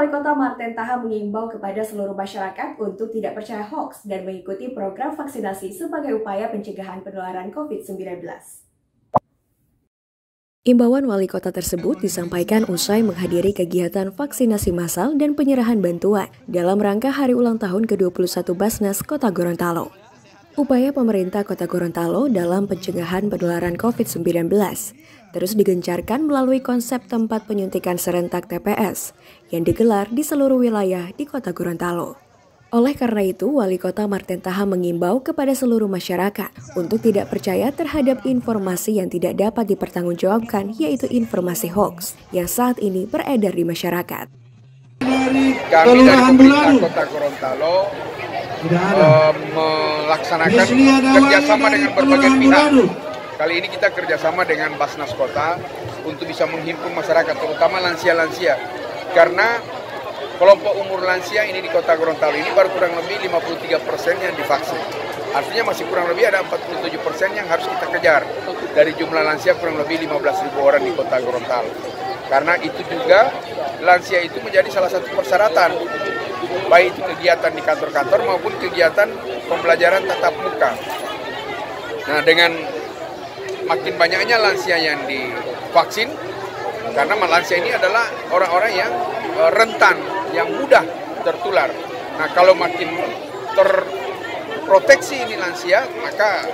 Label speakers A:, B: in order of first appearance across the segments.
A: Wali Kota Marten Taha mengimbau kepada seluruh masyarakat untuk tidak percaya hoaks dan mengikuti program vaksinasi sebagai upaya pencegahan penularan COVID-19.
B: Imbauan wali kota tersebut disampaikan usai menghadiri kegiatan vaksinasi massal dan penyerahan bantuan dalam rangka hari ulang tahun ke-21 Basnas Kota Gorontalo. Upaya pemerintah Kota Gorontalo dalam pencegahan penularan COVID-19 terus digencarkan melalui konsep tempat penyuntikan serentak TPS yang digelar di seluruh wilayah di Kota Gorontalo. Oleh karena itu, Wali Kota Marten Taha mengimbau kepada seluruh masyarakat untuk tidak percaya terhadap informasi yang tidak dapat dipertanggungjawabkan, yaitu informasi hoax yang saat ini beredar di masyarakat.
C: Kami dari pemerintah Kota Gorontalo melaksanakan kerjasama dengan berbagai pihak. Kali ini kita kerjasama dengan Basnas Kota untuk bisa menghimpun masyarakat, terutama lansia-lansia. Karena kelompok umur lansia ini di Kota Gorontalo ini baru kurang lebih 53% yang divaksin. Artinya masih kurang lebih ada 47% yang harus kita kejar. Dari jumlah lansia kurang lebih 15.000 orang di Kota Gorontalo. Karena itu juga lansia itu menjadi salah satu persyaratan, baik itu kegiatan di kantor-kantor maupun kegiatan pembelajaran tatap muka. Nah, dengan makin banyaknya lansia yang divaksin, karena lansia ini adalah orang-orang yang rentan, yang mudah tertular. Nah, kalau makin terproteksi ini lansia, maka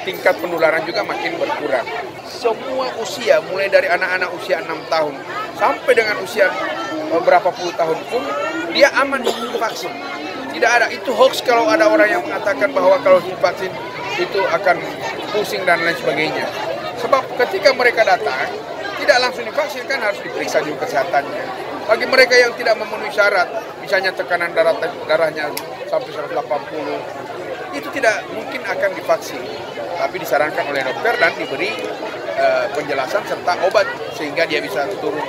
C: tingkat penularan juga makin berkurang. Semua usia, mulai dari anak-anak usia 6 tahun sampai dengan usia berapa puluh tahun pun, dia aman divaksin. Tidak ada, itu hoax kalau ada orang yang mengatakan bahwa kalau divaksin itu akan pusing dan lain sebagainya. Sebab ketika mereka datang, tidak langsung divaksin, kan harus diperiksa juga kesehatannya. Bagi mereka yang tidak memenuhi syarat, misalnya tekanan darahnya sampai 180, itu tidak mungkin akan divaksin. Tapi disarankan oleh dokter dan diberi penjelasan serta obat sehingga dia bisa turun.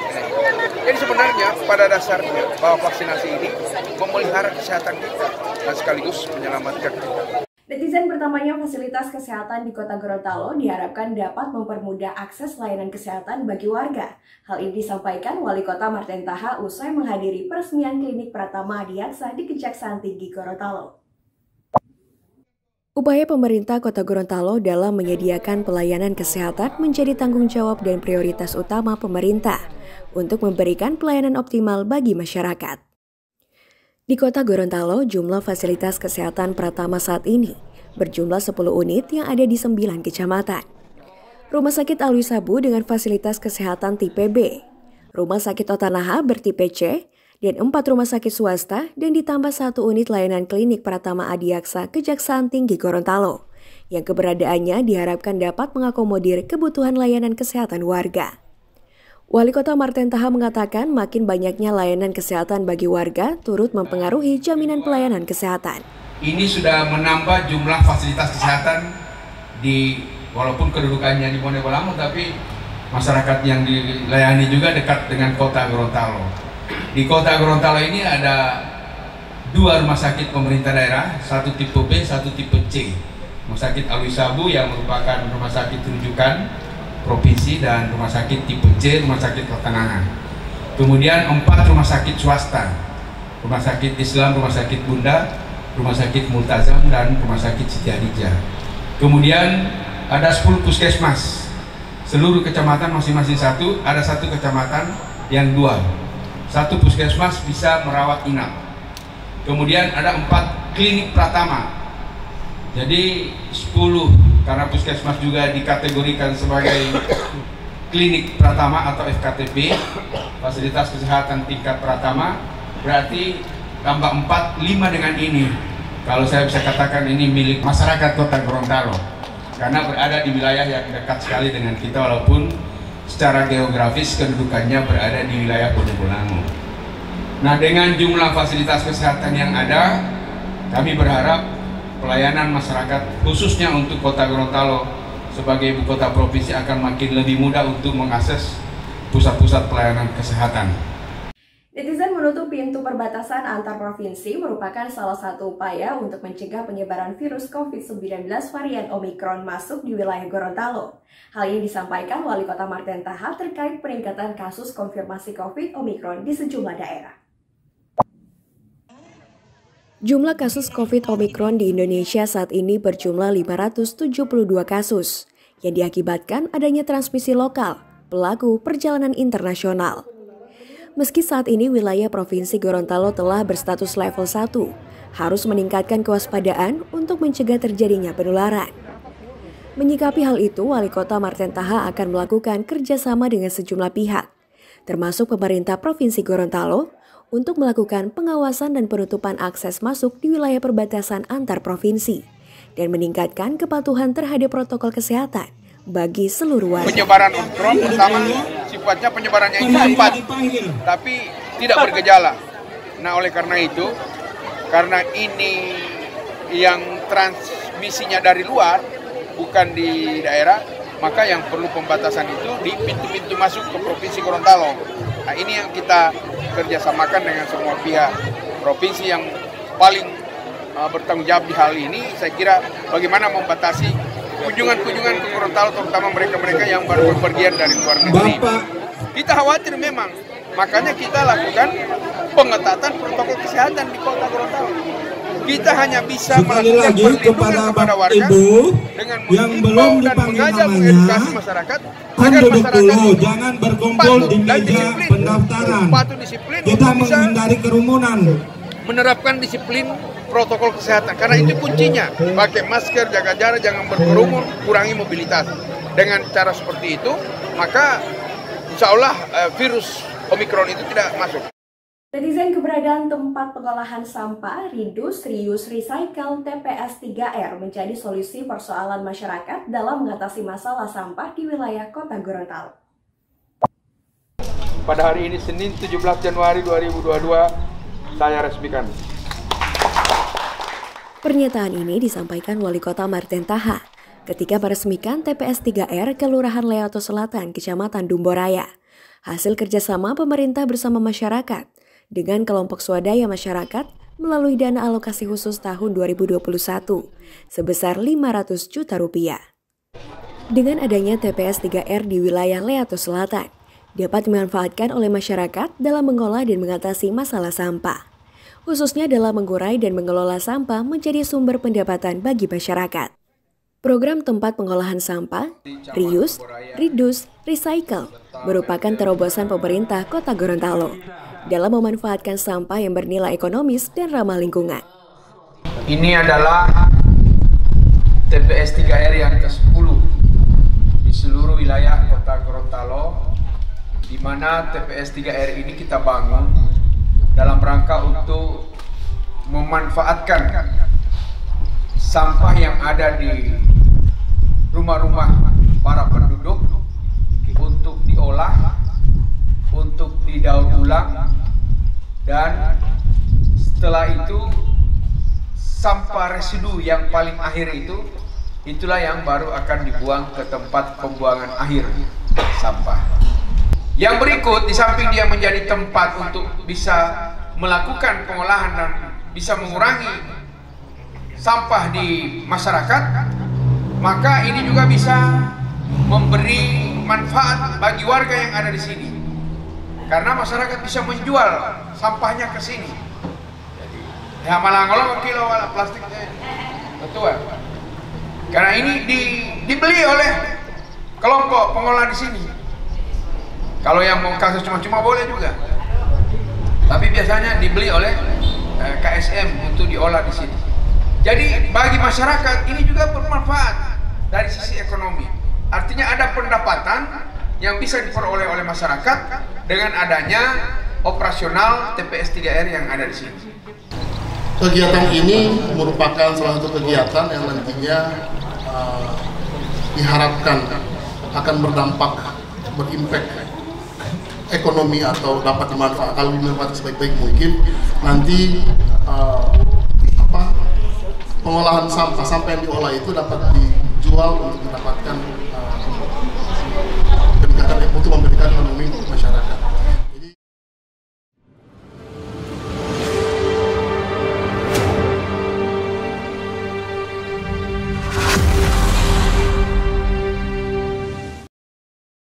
C: Jadi sebenarnya pada dasarnya bahwa vaksinasi ini memelihara kesehatan kita dan sekaligus menyelamatkan kita.
A: Netizen bertambahnya fasilitas kesehatan di Kota Gorontalo diharapkan dapat mempermudah akses layanan kesehatan bagi warga. Hal ini disampaikan Wali Kota Marten Taha usai menghadiri peresmian klinik Pratama Adiaksa di Kejaksaan Tinggi Gorontalo.
B: Upaya pemerintah Kota Gorontalo dalam menyediakan pelayanan kesehatan menjadi tanggung jawab dan prioritas utama pemerintah untuk memberikan pelayanan optimal bagi masyarakat. Di Kota Gorontalo, jumlah fasilitas kesehatan Pratama saat ini berjumlah 10 unit yang ada di 9 kecamatan. Rumah Sakit Alwi Sabu dengan fasilitas kesehatan tipe B, Rumah Sakit Otanaha bertipe C, dan 4 rumah sakit swasta dan ditambah 1 unit layanan klinik Pratama Adiaksa Kejaksaan Tinggi Gorontalo, yang keberadaannya diharapkan dapat mengakomodir kebutuhan layanan kesehatan warga. Wali Kota Marten Taha mengatakan makin banyaknya layanan kesehatan bagi warga turut mempengaruhi jaminan pelayanan kesehatan.
C: Ini sudah menambah jumlah fasilitas kesehatan walaupun kedudukannya di Bonebolamo, tapi masyarakat yang dilayani juga dekat dengan Kota Gorontalo. Di Kota Gorontalo ini ada 2 rumah sakit pemerintah daerah, 1 tipe B, 1 tipe C. Rumah Sakit Alwi Sabu yang merupakan rumah sakit rujukan provinsi dan rumah sakit tipe C, rumah sakit Otanaha. Kemudian 4 rumah sakit swasta, rumah sakit Islam, rumah sakit Bunda, rumah sakit Multazam, dan rumah sakit Siti Hadijah. Kemudian ada 10 puskesmas, seluruh kecamatan masing-masing 1, ada 1 kecamatan yang 2. 1 puskesmas bisa merawat inap. Kemudian ada 4 klinik Pratama. Jadi 10, karena puskesmas juga dikategorikan sebagai klinik Pratama atau FKTP, fasilitas kesehatan tingkat Pratama, berarti tambah 4, 5 dengan ini. Kalau saya bisa katakan ini milik masyarakat Kota Gorontalo, karena berada di wilayah yang dekat sekali dengan kita walaupun secara geografis kedudukannya berada di wilayah Bonebolamo. Nah, dengan jumlah fasilitas kesehatan yang ada, kami berharap pelayanan masyarakat khususnya untuk Kota Gorontalo sebagai ibu kota provinsi akan makin lebih mudah untuk mengakses pusat-pusat pelayanan kesehatan.
A: Netizen menutup pintu perbatasan antar provinsi merupakan salah satu upaya untuk mencegah penyebaran virus COVID-19 varian Omikron masuk di wilayah Gorontalo. Hal ini disampaikan Wali Kota Marten Taha terkait peningkatan kasus konfirmasi COVID Omikron di sejumlah daerah.
B: Jumlah kasus COVID Omicron di Indonesia saat ini berjumlah 572 kasus yang diakibatkan adanya transmisi lokal pelaku perjalanan internasional. Meski saat ini wilayah Provinsi Gorontalo telah berstatus level 1, harus meningkatkan kewaspadaan untuk mencegah terjadinya penularan. Menyikapi hal itu, Wali Kota Marten Taha akan melakukan kerjasama dengan sejumlah pihak, termasuk pemerintah Provinsi Gorontalo, untuk melakukan pengawasan dan penutupan akses masuk di wilayah perbatasan antar provinsi dan meningkatkan kepatuhan terhadap protokol kesehatan bagi seluruh warga.
C: Penyebaran Omicron pertama sifatnya penyebarannya itu cepat, tapi tidak bergejala. Nah, oleh karena itu, karena ini yang transmisinya dari luar, bukan di daerah, maka yang perlu pembatasan itu di pintu-pintu masuk ke Provinsi Gorontalo. Nah, ini yang kita kerjasamakan dengan semua pihak. Provinsi yang paling bertanggung jawab di hal ini, saya kira bagaimana membatasi kunjungan-kunjungan ke Gorontalo, terutama mereka-mereka yang baru berpergian dari luar negeri. Kita khawatir memang, makanya kita lakukan pengetatan protokol kesehatan di Kota Gorontalo. Kita hanya bisa melakukan perlindungan kepada warga dengan mengimbau dan mengajak mengedukasi masyarakat agar masyarakat
D: jangan berkumpul di meja pendaftaran. Kita menghindari kerumunan.
C: Menerapkan disiplin protokol kesehatan karena itu kuncinya. Pakai masker, jaga jarak, jangan berkerumun, kurangi mobilitas. Dengan cara seperti itu, maka insya Allah virus Omicron itu tidak masuk.
A: Netizen keberadaan tempat pengolahan sampah Reduce, Reuse, Recycle TPS 3R menjadi solusi persoalan masyarakat dalam mengatasi masalah sampah di wilayah Kota Gorontalo.
C: Pada hari ini Senin 17 Januari 2022 saya resmikan.
B: Pernyataan ini disampaikan Wali Kota Marten Taha ketika meresmikan TPS 3R Kelurahan Leoto Selatan, Kecamatan Dumboraya. Hasil kerjasama pemerintah bersama masyarakat dengan kelompok swadaya masyarakat melalui dana alokasi khusus tahun 2021 sebesar 500 juta rupiah. Dengan adanya TPS 3R di wilayah Leoto Selatan, dapat dimanfaatkan oleh masyarakat dalam mengolah dan mengatasi masalah sampah, khususnya dalam mengurai dan mengelola sampah menjadi sumber pendapatan bagi masyarakat. Program tempat pengolahan sampah, Reuse, Reduce, Recycle merupakan terobosan pemerintah Kota Gorontalo dalam memanfaatkan sampah yang bernilai ekonomis dan ramah lingkungan.
C: Ini adalah TPS 3R yang ke-10 di seluruh wilayah Kota Gorontalo, di mana TPS 3R ini kita bangun dalam rangka untuk memanfaatkan sampah yang ada di rumah-rumah para penduduk untuk diolah, untuk didaur ulang, dan setelah itu sampah residu yang paling akhir itulah yang baru akan dibuang ke tempat pembuangan akhir sampah. Yang berikut, di samping dia menjadi tempat untuk bisa melakukan pengolahan dan bisa mengurangi sampah di masyarakat, maka ini juga bisa memberi manfaat bagi warga yang ada di sini. Karena masyarakat bisa menjual sampahnya ke sini. Ya malah ngolong kilo wala plastiknya. Betul. Karena ini dibeli oleh kelompok pengolah di sini. Kalau yang mau kasus cuma-cuma boleh juga. Tapi biasanya dibeli oleh KSM untuk diolah di sini. Jadi bagi masyarakat ini juga bermanfaat dari sisi ekonomi. Artinya ada pendapatan yang bisa diperoleh oleh masyarakat dengan adanya operasional TPS 3R yang ada di sini.
E: Kegiatan ini merupakan salah satu kegiatan yang nantinya diharapkan akan berdampak, berimpact ekonomi atau dapat dimanfaatkan sebaik-baik mungkin. Nanti pengolahan sampah yang diolah itu dapat dijual untuk mendapatkan untuk memberikan ekonomi masyarakat.